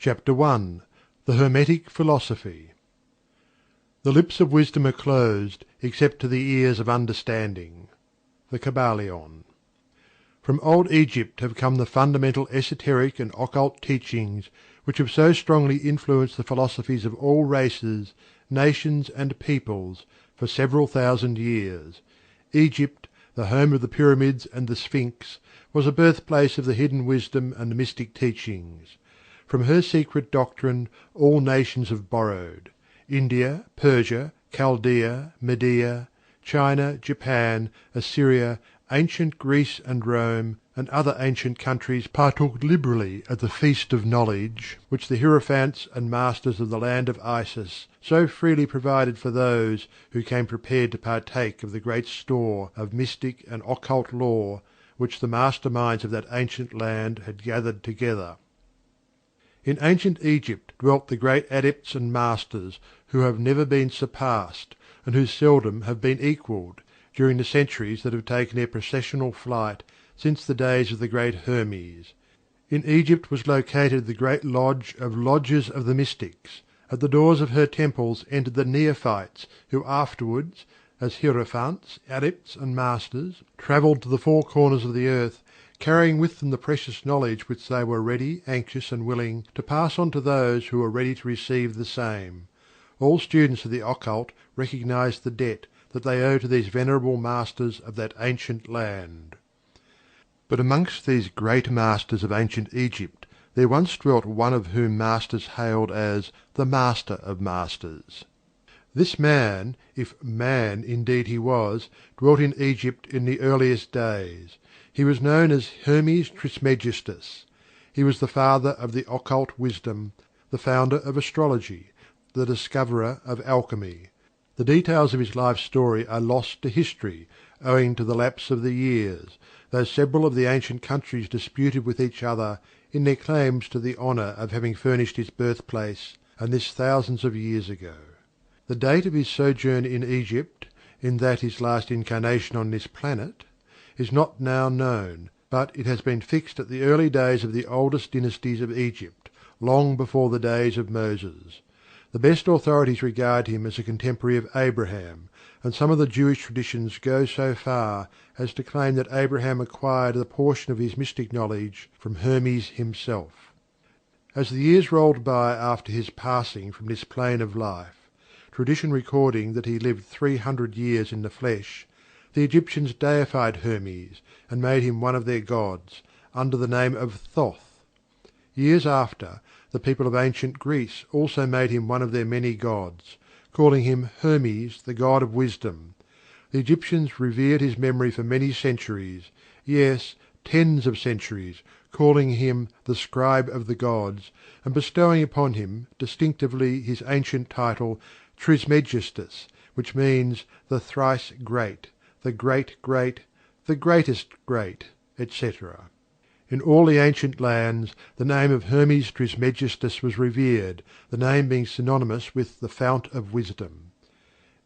Chapter 1. The Hermetic Philosophy. The lips of wisdom are closed except to the ears of understanding. The Kybalion. From old Egypt have come the fundamental esoteric and occult teachings which have so strongly influenced the philosophies of all races, nations and peoples for several thousand years. Egypt, the home of the pyramids and the Sphinx, was the birthplace of the hidden wisdom and the mystic teachings. From her secret doctrine all nations have borrowed. India, Persia, Chaldea, Media, China, Japan, Assyria, ancient Greece and Rome, and other ancient countries partook liberally at the feast of knowledge which the hierophants and masters of the land of Isis so freely provided for those who came prepared to partake of the great store of mystic and occult lore which the master minds of that ancient land had gathered together. In ancient Egypt dwelt the great adepts and masters who have never been surpassed, and who seldom have been equalled, during the centuries that have taken their processional flight since the days of the great Hermes. In Egypt was located the great lodge of Lodges of the Mystics. At the doors of her temples entered the neophytes who afterwards, as hierophants, adepts and masters, travelled to the four corners of the earth, carrying with them the precious knowledge which they were ready, anxious and willing to pass on to those who were ready to receive the same. All students of the occult recognize the debt that they owe to these venerable masters of that ancient land. But amongst these great masters of ancient Egypt there once dwelt one of whom masters hailed as the Master of Masters. This man, if man indeed he was, dwelt in Egypt in the earliest days. He was known as Hermes Trismegistus. He was the father of the occult wisdom, the founder of astrology, the discoverer of alchemy. The details of his life story are lost to history, owing to the lapse of the years, though several of the ancient countries disputed with each other in their claims to the honour of having furnished his birthplace, and this thousands of years ago. The date of his sojourn in Egypt, in that his last incarnation on this planet, is not now known, but it has been fixed at the early days of the oldest dynasties of Egypt, long before the days of Moses. The best authorities regard him as a contemporary of Abraham, and some of the Jewish traditions go so far as to claim that Abraham acquired a portion of his mystic knowledge from Hermes himself. As the years rolled by after his passing from this plane of life, tradition recording that he lived 300 years in the flesh, the Egyptians deified Hermes and made him one of their gods, under the name of Thoth. Years after, the people of ancient Greece also made him one of their many gods, calling him Hermes, the god of wisdom. The Egyptians revered his memory for many centuries, yes, tens of centuries, calling him the scribe of the gods, and bestowing upon him distinctively his ancient title Trismegistus, which means the thrice great, the great great, the greatest great, etc. In all the ancient lands the name of Hermes Trismegistus was revered, the name being synonymous with the fount of wisdom.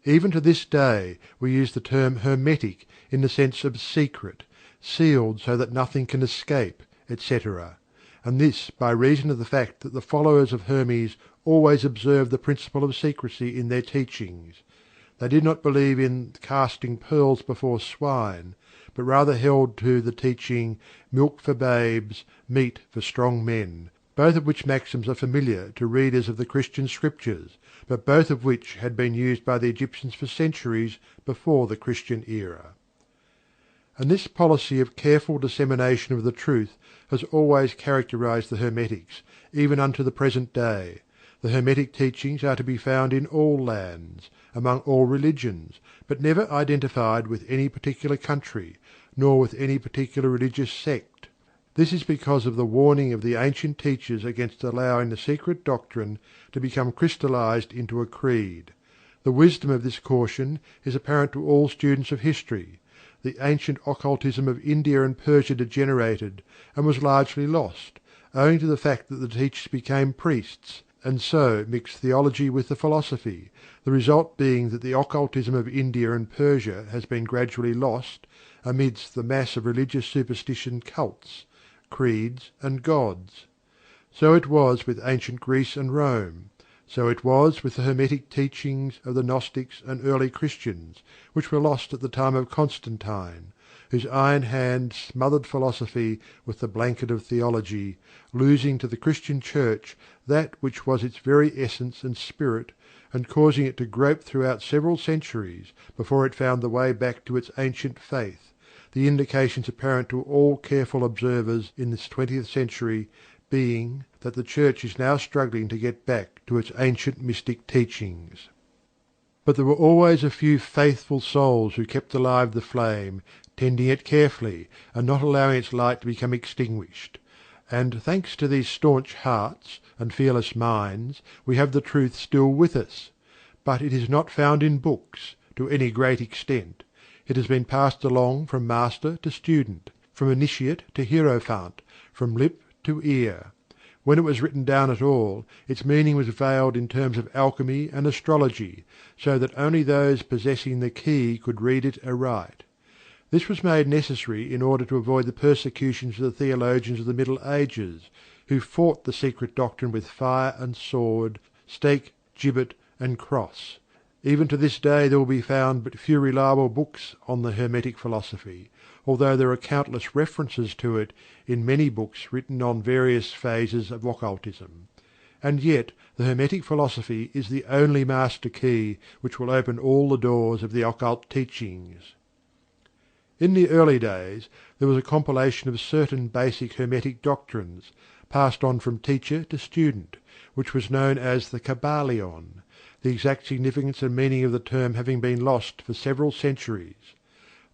Even to this day we use the term hermetic in the sense of secret, sealed so that nothing can escape, etc., and this by reason of the fact that the followers of Hermes always observed the principle of secrecy in their teachings. They did not believe in casting pearls before swine, but rather held to the teaching milk for babes, meat for strong men, both of which maxims are familiar to readers of the Christian scriptures, but both of which had been used by the Egyptians for centuries before the Christian era. And this policy of careful dissemination of the truth has always characterized the Hermetics, even unto the present day. The Hermetic teachings are to be found in all lands, among all religions, but never identified with any particular country, nor with any particular religious sect. This is because of the warning of the ancient teachers against allowing the secret doctrine to become crystallized into a creed. The wisdom of this caution is apparent to all students of history. The ancient occultism of India and Persia degenerated, and was largely lost, owing to the fact that the teachers became priests, and so mixed theology with the philosophy, the result being that the occultism of India and Persia has been gradually lost amidst the mass of religious superstition cults, creeds and gods. So it was with ancient Greece and Rome. So it was with the Hermetic teachings of the Gnostics and early Christians, which were lost at the time of Constantine, whose iron hand smothered philosophy with the blanket of theology, losing to the Christian Church that which was its very essence and spirit, and causing it to grope throughout several centuries before it found the way back to its ancient faith, the indications apparent to all careful observers in this 20th century being that the Church is now struggling to get back to its ancient mystic teachings. But there were always a few faithful souls who kept alive the flame, tending it carefully, and not allowing its light to become extinguished. And thanks to these staunch hearts and fearless minds, we have the truth still with us. But it is not found in books, to any great extent. It has been passed along from master to student, from initiate to hierophant, from lip to ear. When it was written down at all, its meaning was veiled in terms of alchemy and astrology, so that only those possessing the key could read it aright. This was made necessary in order to avoid the persecutions of the theologians of the Middle Ages, who fought the secret doctrine with fire and sword, stake, gibbet, and cross. Even to this day there will be found but few reliable books on the Hermetic philosophy, although there are countless references to it in many books written on various phases of occultism. And yet the Hermetic philosophy is the only master key which will open all the doors of the occult teachings. In the early days there was a compilation of certain basic Hermetic doctrines, passed on from teacher to student, which was known as the Kybalion, the exact significance and meaning of the term having been lost for several centuries.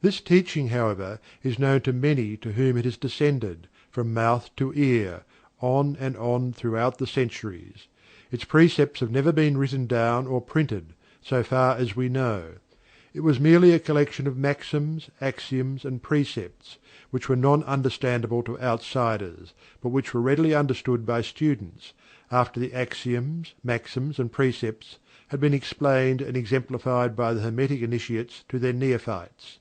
This teaching, however, is known to many to whom it has descended, from mouth to ear, on and on throughout the centuries. Its precepts have never been written down or printed, so far as we know. It was merely a collection of maxims, axioms, and precepts, which were non-understandable to outsiders, but which were readily understood by students, after the axioms, maxims, and precepts had been explained and exemplified by the Hermetic initiates to their neophytes.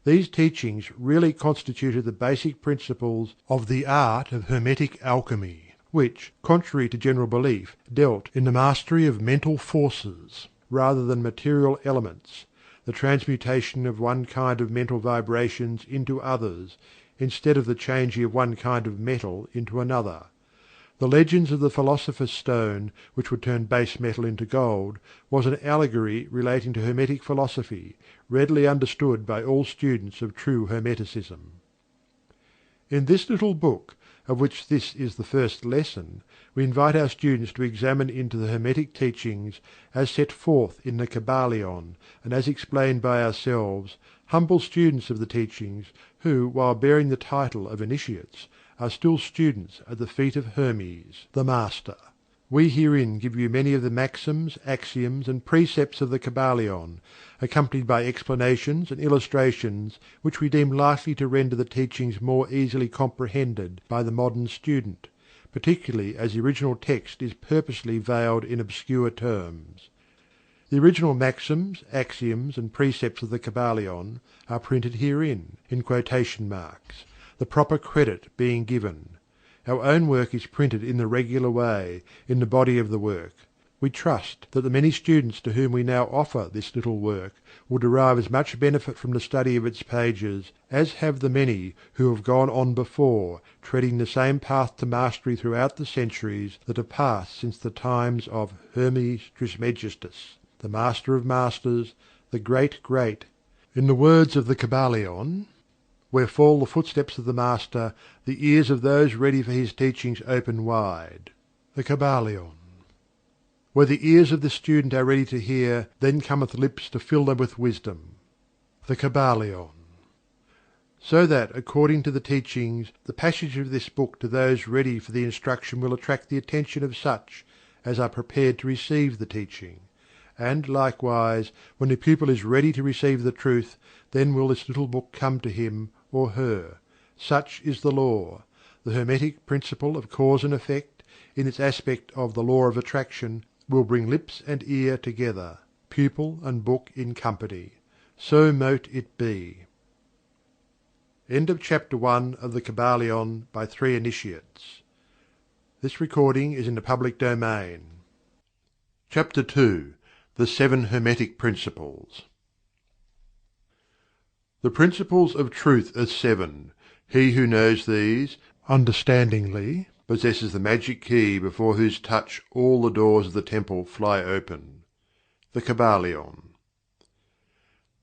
These teachings really constituted the basic principles of the art of Hermetic alchemy, which, contrary to general belief, dealt in the mastery of mental forces rather than material elements, the transmutation of one kind of mental vibrations into others, instead of the changing of one kind of metal into another. The legends of the Philosopher's Stone, which would turn base metal into gold, was an allegory relating to Hermetic philosophy, readily understood by all students of true Hermeticism. In this little book, of which this is the first lesson, we invite our students to examine into the Hermetic teachings as set forth in the Kybalion, and as explained by ourselves, humble students of the teachings, who, while bearing the title of initiates, are still students at the feet of Hermes, the Master. We herein give you many of the maxims, axioms, and precepts of the Kybalion, accompanied by explanations and illustrations which we deem likely to render the teachings more easily comprehended by the modern student, particularly as the original text is purposely veiled in obscure terms. The original maxims, axioms, and precepts of the Kybalion are printed herein, in quotation marks, the proper credit being given. Our own work is printed in the regular way, in the body of the work. We trust that the many students to whom we now offer this little work will derive as much benefit from the study of its pages as have the many who have gone on before, treading the same path to mastery throughout the centuries that have passed since the times of Hermes Trismegistus, the Master of Masters, the Great. In the words of the Kybalion, "Where fall the footsteps of the Master, the ears of those ready for his teachings open wide." The Kybalion. Where the ears of the student are ready to hear, then cometh lips to fill them with wisdom. The Kybalion. So that, according to the teachings, the passage of this book to those ready for the instruction will attract the attention of such as are prepared to receive the teaching. And likewise, when the pupil is ready to receive the truth, then will this little book come to him or her. Such is the law. The Hermetic principle of cause and effect, in its aspect of the law of attraction, will bring lips and ear together, pupil and book in company. So mote it be. End of chapter 1 of the Kybalion by 3 Initiates. This recording is in the public domain. Chapter 2. The Seven Hermetic Principles. The principles of truth are seven. He who knows these, understandingly, possesses the magic key before whose touch all the doors of the temple fly open. The Kybalion.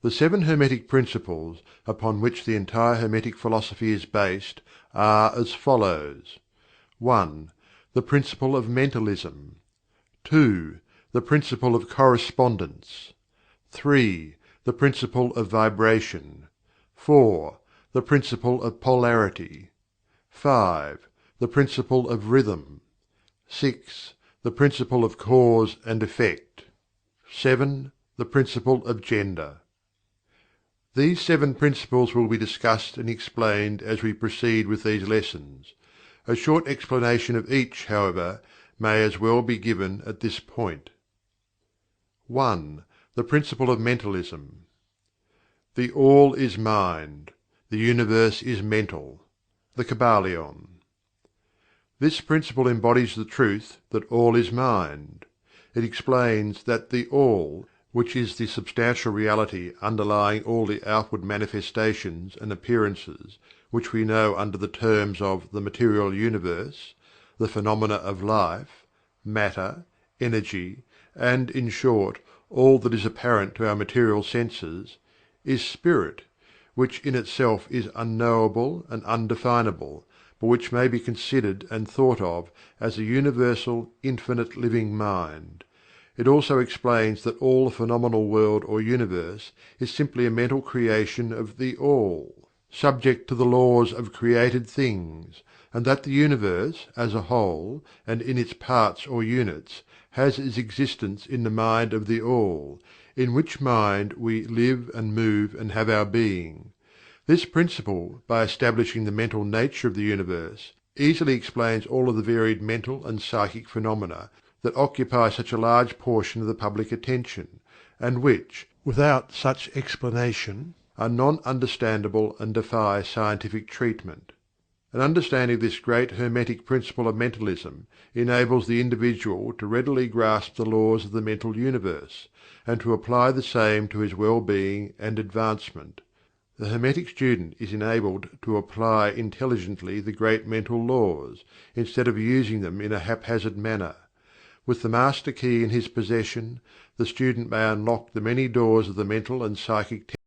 The seven Hermetic Principles, upon which the entire Hermetic Philosophy is based, are as follows: 1. The Principle of Mentalism. 2. The Principle of Correspondence. 3. The Principle of Vibration. 4. The Principle of Polarity. 5. The Principle of Rhythm. 6. The Principle of Cause and Effect. 7. The Principle of Gender. These seven principles will be discussed and explained as we proceed with these lessons. A short explanation of each, however, may as well be given at this point. 1. The Principle of Mentalism. The All is Mind. The Universe is Mental. The Kybalion. This principle embodies the truth that all is Mind. It explains that the All, which is the substantial reality underlying all the outward manifestations and appearances which we know under the terms of the material universe, the phenomena of life, matter, energy, and, in short, all that is apparent to our material senses, is Spirit, which in itself is unknowable and undefinable, but which may be considered and thought of as a universal, infinite living mind. It also explains that all the phenomenal world or universe is simply a mental creation of the All, subject to the laws of created things, and that the universe, as a whole, and in its parts or units, has its existence in the mind of the All, in which mind we live and move and have our being. This principle, by establishing the mental nature of the universe, easily explains all of the varied mental and psychic phenomena that occupy such a large portion of the public attention, and which, without such explanation, are non-understandable and defy scientific treatment. An understanding of this great Hermetic principle of Mentalism enables the individual to readily grasp the laws of the mental universe, and to apply the same to his well-being and advancement. The Hermetic student is enabled to apply intelligently the great mental laws, instead of using them in a haphazard manner. With the Master Key in his possession, the student may unlock the many doors of the mental and psychic